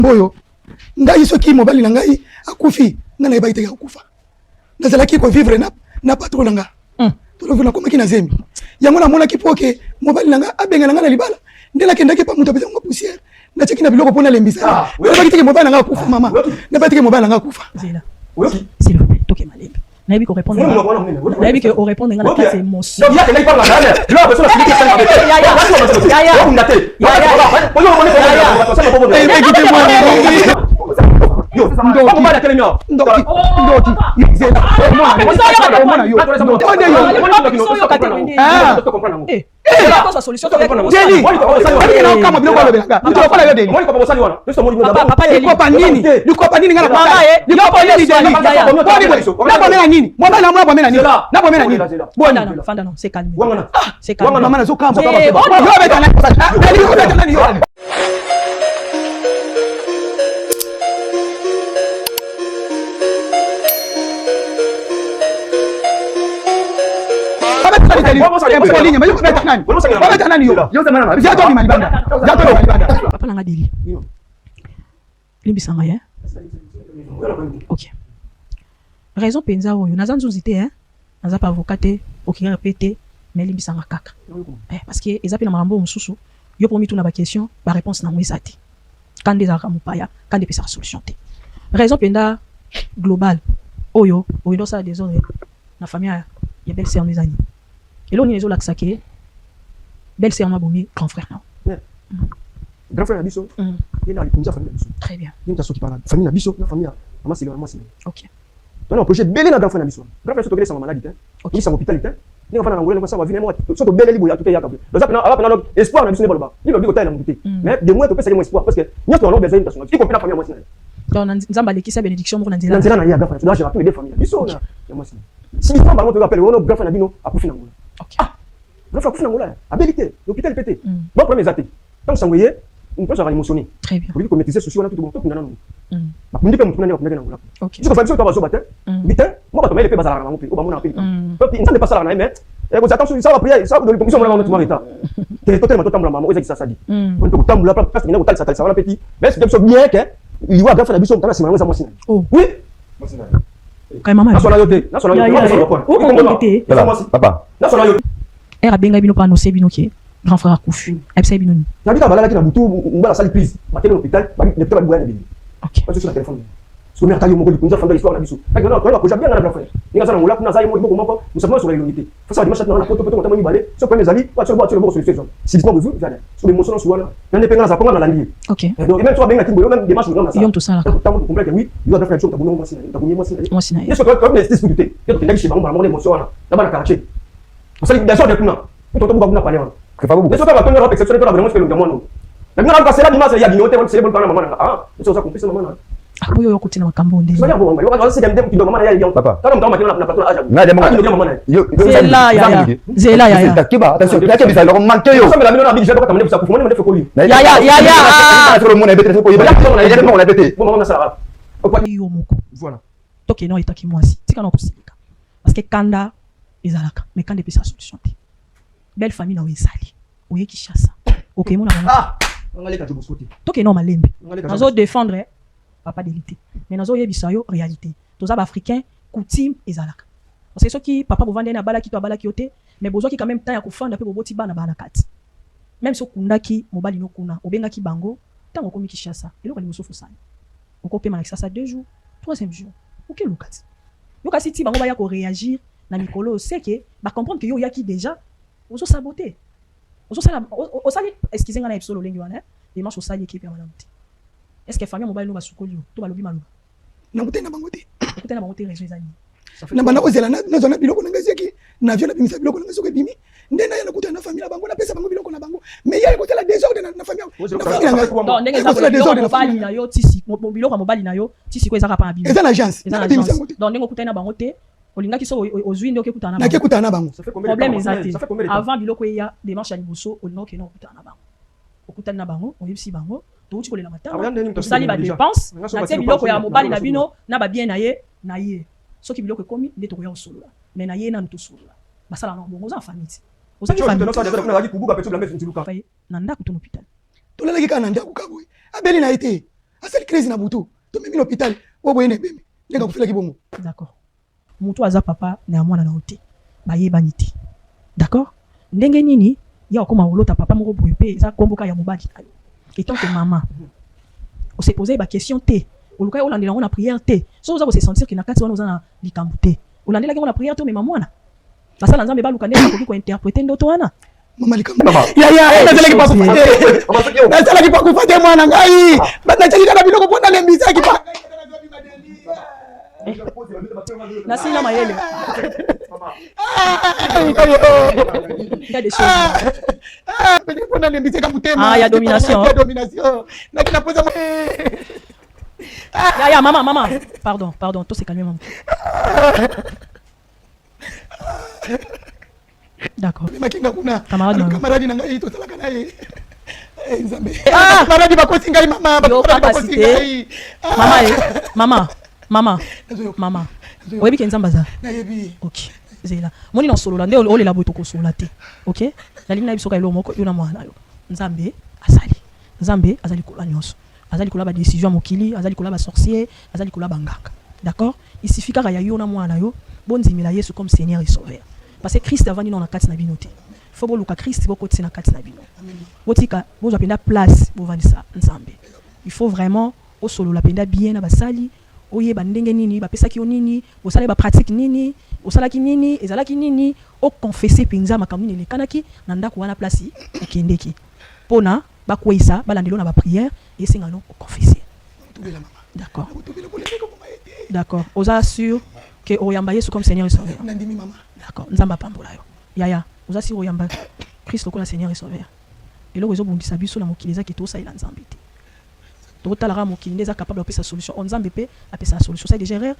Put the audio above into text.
Boyo. Ngai soki mobali na ngai akufi, ngana yeba ite akufa. Nazalaki ko vivre na patron nanga. To vivre na komaki na zembi. Yango na mona kipoke mobali nanga abenga nanga na libala. Ndela kendaki pa muto pesa ngo poussière. Na cheki na biloko pona lembisa. Nabaki teke mobali nanga akufa mama. Nabaki teke mobali nanga akufa. Zela. S'il vous plaît, toke malembe. Nayebi ko répondre. Nayebi ko répondre ngana kati émotion. Ya kena ipa ngana. Là personne a fini que ça avec. Yo, vamos para aquele meu. Ndoti. Zela. Mona yo. Solution. Deli. Kama biloko lobelanga. Ntokola yo deli. Papa likopa nini ngana papa likopa nini deli. Na nini? Mwana na mwana nini? Na bomena nini? Bon, fanda non, c'est calme. C'est calme. Mama na zo kamba papa. Yo beta na. Deli ko beta na yo. Papa nanga deli. Limbisanga ya. OK. Raison penza oyo naza nzuzite hein. Naza pas avocat te, OK répéter mais limbisanga kaka. Parce que ezapi na marambo mususu, yo promis tout na ba question, ba réponse na mwisa te. Quand des ara mupaya, quand des pesa solution te. Raison penda global. Oyo, oyo ça des ordres na famille ya belle sœur nizani. Et là, on est là que belle sœur m'a bombé, grand frère. Grand frère Nabiso, il a la famille. Très bien. Il y a qui parle famille Nabiso, la famille. Maman c'est maman c'est. OK. Donc on projet belé na grand frère Nabiso. Grand frère surtout que c'est maladie hein. Il est en hôpital hein. Il va na ngolé ça va venir moi. Surtout belé libo ya tout ya kabé. Donc après espoir Nabiso ne va pas. Il va dire que na muté. Mais de moi to pesa mo espoir parce que nous on a besoin de personne. Qui comprend la famille moi c'est. Donc nzamba leki sa bénédiction mo na nzela. Nzela na ya grand frère. Tu dois gérer tous les familles. Nabiso na moi c'est. Si tu parles on appelle on grand frère Nabino a kufi na ngolo. OK. Grand frère kufi na ngolo. Habilité, l'hôpital pété. Bon premier athée. Donc ça voyez on peut se émotionner. Très bien. Pour lui maîtriser sociaux là tout bon tout na non. Ba kundi pe mutuna ne ngolo. OK. Si ko fa biso to ba zo batin. Bitin, moi ba to mele pe bazala na ngopi. O ba mona pe. Puis ça ne passe pas là mais vous attention ça va prier ça de commission on tout état. T'es totalement maman o ça dit. On peut tambula place que na ça va petit. Mais c'est bien que il voit grand frère biso on c'est ça moi c'est. Oui. Quand maman. Papa. Era benga bino pa no sebino ke grand frère akufi. Epsa bino ni. Na bika balala ki na butu ngala sali prise. Ba tele hôpital, ba ne peut pas boire na bino. OK. Parce que sur le téléphone. Sur le taille mo ko dikunza fanda histoire na biso. Parce que non, ko jamais na grand frère. Ni ngasa na ngola kuna za mo ko moko, nous savons sur la unité. Faut ça dimanche na photo photo mo balé. Sur premier ali, wa sur le bon solution. Si dis pas besoin, viens. Sur l'émotion sur wala. Na ne penga za ponga na landi. OK. Donc même toi benga timbo même démarche na ça. Yom tout ça là. Tant que complet oui, il doit faire chose ta bono moi sina. Ta bono moi sina. Moi sina. Est-ce que comme les difficultés, que tu n'as chez bango mon émotion là. Na ba na quartier. Vous savez bien sûr de kuna. Tout to ba parler. Mais ça va pas une exception pour vraiment faire le demande. Maintenant on passe là dimanche il y a binoté on c'est bon pour maman. Ah, c'est ça qu'on fait maman. Ah boyo yokuti na makambo ndé. C'est bien bon, on va c'est dem qui maman ya yon papa. Quand on maman na patron âge. Na dem maman. Yo, Zela ya. Zela ya. Takiba, attention, takiba bisa leur manquer yo. Ça me la mine na bi je pas comme ça pour moi me fait coller. Ya. Sur le monde bête ko yiba. On l'a bête. Bon maman ça. Yo moko. Voilà. Toke no itaki mwasi. Tika no kusika. Parce que kanda ezalaka, mais kanda pesa solution te. Belle famille na wezali. Oye Kishasa. OK mon na. Ah. On aller ka tu boskote. Toke no malembe. Nazo défendre papa d'élité. Mais nazo yebisa yo réalité. Toza ba africain coutume ezalaka. Parce que ceux qui papa bovande na bala ki to bala ki yote, mais bozo ki quand même temps ya kufanda pe boboti bana bana kati. Même so kundaki mobali no kuna, obenga ki bango, tango komi Kishasa. Eloko ni musofu sana. Oko pe malaki ça 2 jours, 3e jour. OK lokati. Yo kasi ti bango ba ya ko réagir na mikolo c'est que ba comprendre que yo yaki déjà ozo saboter. Ozo sala osali excusez nga na episode lengi wana, dimanche osali équipe ya madame. Est-ce que famille mobile no ba sukoli yo, to ba lobi maluba. Na mutena bangote. Mutena bangote réseau ezali. Na bana ozela na zona biloko na ngazeki, na viola bimisa biloko na ngazoko bimi. Ndena yana kuta na famille bango na pesa bango biloko na bango. Mais ya ko tela désordre na famille. Non, ndenge za biloko mobali na yo tisi, biloko mobali na yo tisi ko ezaka pa na bimi. Eza l'agence. Donc ndenge okutana bango te. Olingaki so ozwi ndoke kutana bango. Na ke kutana bango. Problème ezate. Avant biloko ya démarche ya liboso, olingaki no kutana bango. Okutana na bango, oyebisi bango. Touti kolela matanga. Sali ba dépense, na te biloko ya mobali na bino na ba bien na ye. Soki biloko ekomi nde to ya osolola. Mais na ye na nto solola. Basala na bongo za famille. Ozaki famille. Na ngaki kubuka petu la mefu ntiluka. Na ndako to hôpital. Tolalaki kana ndako kaboy. Abeli na été. asali crise na butu to memi l'hôpital o boyene bemi ndenga kufela kibongo. D'accord. Mutu aza papa na mwana na ote bayebani te. D'accord. Ndenge nini ya okoma olota papa moko boye pe eza komboka ya mobali na yo. Et tant que maman on s'est posé ba question te oluka olandela ngona prière te so oza ko se sentir que na kati wana oza na likambu te olandela ngona prière te mais maman basala nzambe baluka ndenge akoki ko interpréter ndoto wana mama likambu ya nazalaki pa kufate nazalaki pa kufate mwana ngai nazalaki na biloko pona lembisaki pa nasila mayele il y a des choses ah il y a domination ya maman pardon tout s'est calmé maman. D'accord. Camarade na ngai tosalaka na ye. Nzambe. Camarade bakosi ngai mama, bakosi ngai. Mama. Oyebi ke nzamba za. Nayebi. OK. Zela. Moni na solo la nde ole la boto ko solo te. OK? La lina biso ka ilo moko yo na mwana yo. Nzambe asali. Nzambe azali kola nyonso. Azali kola ba décision mokili, azali kola ba sorcier, azali kola ba nganga. D'accord? Il suffit ka ya yo na mwana yo, bonzimela Yesu comme Seigneur et Sauveur. Parce que Christ avant nous na kati na binote. Faut boluka Christ boko tsina kati na bino. Botika bozo penda place bo vanisa nzambe. Il faut vraiment au solo la penda bien na basali, oye bandenge nini, ba pesa ki nini, osala ba pratique nini, osala ki nini, ezala ki nini, o confesser pinza makamuni le kanaki na ndako wana place okendeki. Pona ba kwesa ba landelo na ba prière et singano o confesser. D'accord. D'accord. Oza sûr que oyamba Yesu comme Seigneur et Sauveur. Nandimi mama. D'accord. Nzamba pambola yo. Yaya, oza sûr oyamba Christ lokola Seigneur et Sauveur. Et là ozo bundisa biso na mokili za keto sa ila nzambe te. To talara mokili ndeza capable de faire sa solution. On nzambe pe a fait sa solution. Ça déjà erreur.